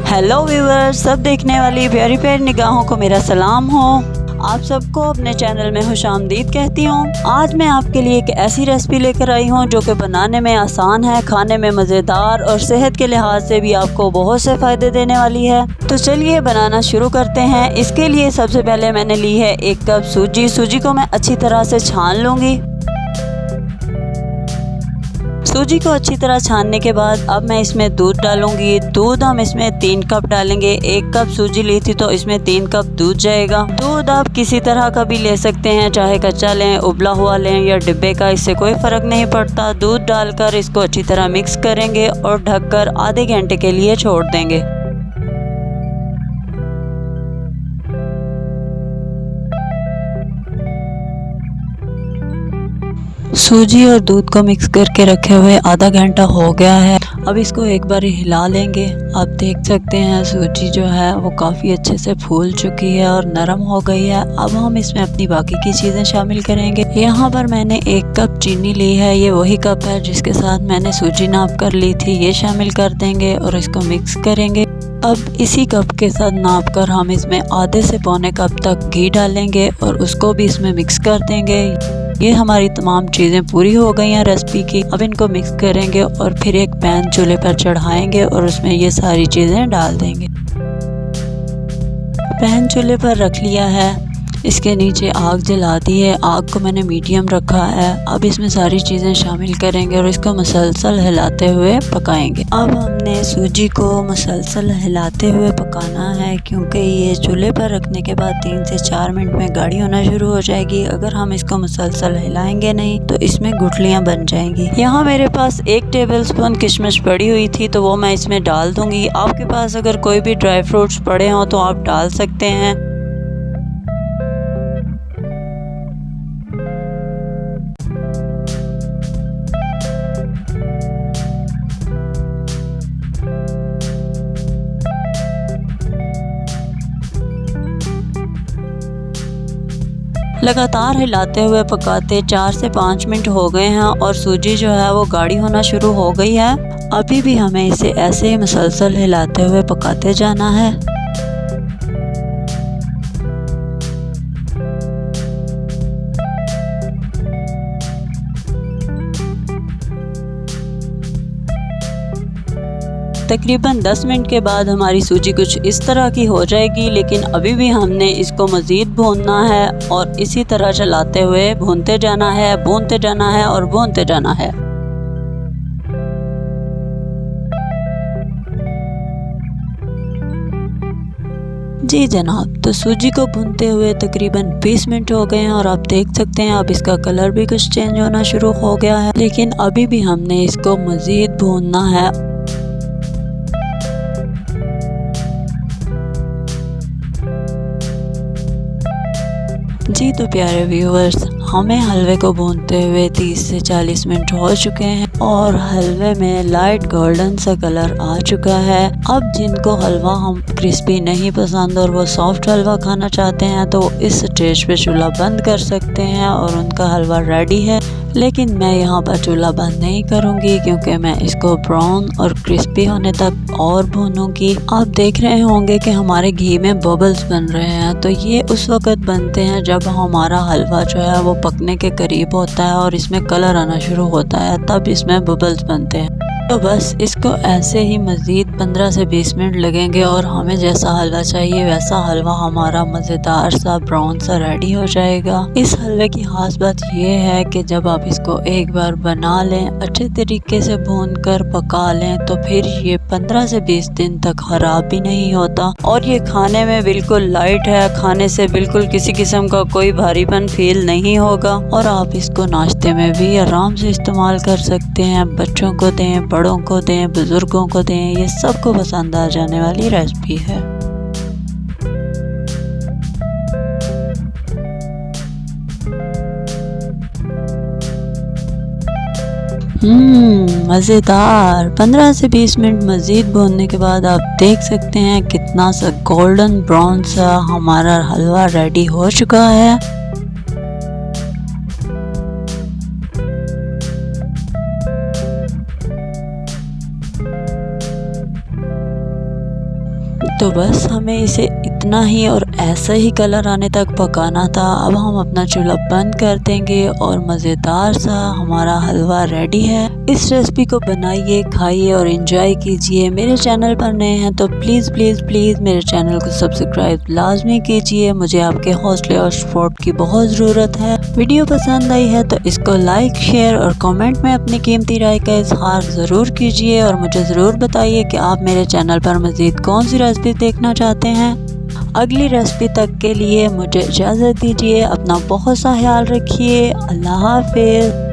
Hello viewers, सब देखने वाली प्यारी प्यारी निगाहों को मेरा सलाम हो। आप सबको अपने चैनल में खुशामदीद कहती हूँ। आज मैं आपके लिए एक ऐसी रेसिपी लेकर आई हूँ जो कि बनाने में आसान है, खाने में मज़ेदार और सेहत के लिहाज से भी आपको बहुत से फ़ायदे देने वाली है। तो चलिए बनाना शुरू करते हैं। इसके लिए सबसे पहले मैंने ली है 1 कप सूजी। सूजी को मैं अच्छी तरह से छान लूँगी। सूजी को अच्छी तरह छानने के बाद अब मैं इसमें दूध डालूंगी। दूध हम इसमें 3 कप डालेंगे। 1 कप सूजी ली थी तो इसमें 3 कप दूध जाएगा। दूध आप किसी तरह का भी ले सकते हैं, चाहे कच्चा लें, उबला हुआ लें या डिब्बे का, इससे कोई फ़र्क नहीं पड़ता। दूध डालकर इसको अच्छी तरह मिक्स करेंगे और ढककर आधे घंटे के लिए छोड़ देंगे। सूजी और दूध को मिक्स करके रखे हुए आधा घंटा हो गया है। अब इसको एक बार हिला लेंगे। आप देख सकते हैं सूजी जो है वो काफ़ी अच्छे से फूल चुकी है और नरम हो गई है। अब हम इसमें अपनी बाकी की चीज़ें शामिल करेंगे। यहाँ पर मैंने 1 कप चीनी ली है। ये वही कप है जिसके साथ मैंने सूजी नाप कर ली थी। ये शामिल कर देंगे और इसको मिक्स करेंगे। अब इसी कप के साथ नाप कर हम इसमें आधे से पौने कप तक घी डालेंगे और उसको भी इसमें मिक्स कर देंगे। ये हमारी तमाम चीज़ें पूरी हो गई हैं रेसिपी की। अब इनको मिक्स करेंगे और फिर एक पैन चूल्हे पर चढ़ाएंगे और उसमें ये सारी चीज़ें डाल देंगे। पैन चूल्हे पर रख लिया है, इसके नीचे आग जला दी है। आग को मैंने मीडियम रखा है। अब इसमें सारी चीज़ें शामिल करेंगे और इसको मुसलसल हिलाते हुए पकाएंगे। अब हमने सूजी को मुसलसल हिलाते हुए पकाना है क्योंकि ये चूल्हे पर रखने के बाद 3 से 4 मिनट में गाढ़ी होना शुरू हो जाएगी। अगर हम इसको मुसलसल हिलाएंगे नहीं तो इसमें गुठलियाँ बन जाएंगी। यहाँ मेरे पास 1 टेबलस्पून किशमिश पड़ी हुई थी तो वो मैं इसमें डाल दूँगी। आपके पास अगर कोई भी ड्राई फ्रूट्स पड़े हों तो आप डाल सकते हैं। लगातार हिलाते हुए पकाते 4 से 5 मिनट हो गए हैं और सूजी जो है वो गाढ़ी होना शुरू हो गई है। अभी भी हमें इसे ऐसे ही मुसलसल हिलाते हुए पकाते जाना है। तकरीबन 10 मिनट के बाद हमारी सूजी कुछ इस तरह की हो जाएगी, लेकिन अभी भी हमने इसको मज़ीद भूनना है और इसी तरह चलाते हुए भूनते जाना है, भूनते जाना है और भूनते जाना है। जी जनाब, तो सूजी को भूनते हुए तकरीबन 20 मिनट हो गए हैं और आप देख सकते हैं अब इसका कलर भी कुछ चेंज होना शुरू हो गया है, लेकिन अभी भी हमने इसको मज़ीद भूनना है। जी तो प्यारे व्यूअर्स, हमें हलवे को भूनते हुए 30 से 40 मिनट हो चुके हैं और हलवे में लाइट गोल्डन सा कलर आ चुका है। अब जिनको हलवा हम क्रिस्पी नहीं पसंद और वो सॉफ्ट हलवा खाना चाहते हैं तो इस स्टेज पे चूल्हा बंद कर सकते हैं और उनका हलवा रेडी है। लेकिन मैं यहाँ पर चूल्हा बंद नहीं करूँगी क्योंकि मैं इसको ब्राउन और क्रिस्पी होने तक और भूनूंगी। आप देख रहे होंगे कि हमारे घी में बबल्स बन रहे हैं, तो ये उस वक़्त बनते हैं जब हमारा हलवा जो है वो पकने के करीब होता है और इसमें कलर आना शुरू होता है, तब इसमें बबल्स बनते हैं। तो बस इसको ऐसे ही मज़ीद 15 से 20 मिनट लगेंगे और हमें जैसा हलवा चाहिए वैसा हलवा हमारा मज़ेदार सा ब्राउन सा रेडी हो जाएगा। इस हलवे की ख़ास बात यह है कि जब आप इसको एक बार बना लें, अच्छे तरीके से भून कर पका लें, तो फिर ये 15 से 20 दिन तक ख़राब भी नहीं होता और ये खाने में बिल्कुल लाइट है। खाने से बिल्कुल किसी किस्म का कोई भारीपन फील नहीं होगा और आप इसको नाश्ते में भी आराम से इस्तेमाल कर सकते हैं। बच्चों को दें, बड़ों को दें, बुजुर्गों को दें, ये सबको पसंद आ जाने वाली रेसिपी है। मज़ेदार। 15 से 20 मिनट मज़ीद भूनने के बाद आप देख सकते हैं कितना सा गोल्डन ब्राउन सा हमारा हलवा रेडी हो चुका है। तो बस हमें इसे इतना ही और ऐसा ही कलर आने तक पकाना था। अब हम अपना चूल्हा बंद कर देंगे और मज़ेदार सा हमारा हलवा रेडी है। इस रेसिपी को बनाइए, खाइए और एंजॉय कीजिए। मेरे चैनल पर नए हैं तो प्लीज़ प्लीज़ प्लीज़ मेरे चैनल को सब्सक्राइब लाजमी कीजिए। मुझे आपके हौसले और सपोर्ट की बहुत ज़रूरत है। वीडियो पसंद आई है तो इसको लाइक, शेयर और कमेंट में अपनी कीमती राय का इजहार ज़रूर कीजिए और मुझे ज़रूर बताइए कि आप मेरे चैनल पर मज़ीद कौन सी रेसिपी देखना चाहते हैं। अगली रेसिपी तक के लिए मुझे इजाज़त दीजिए। अपना बहुत सा ख्याल रखिए। अल्लाह हाफिज़।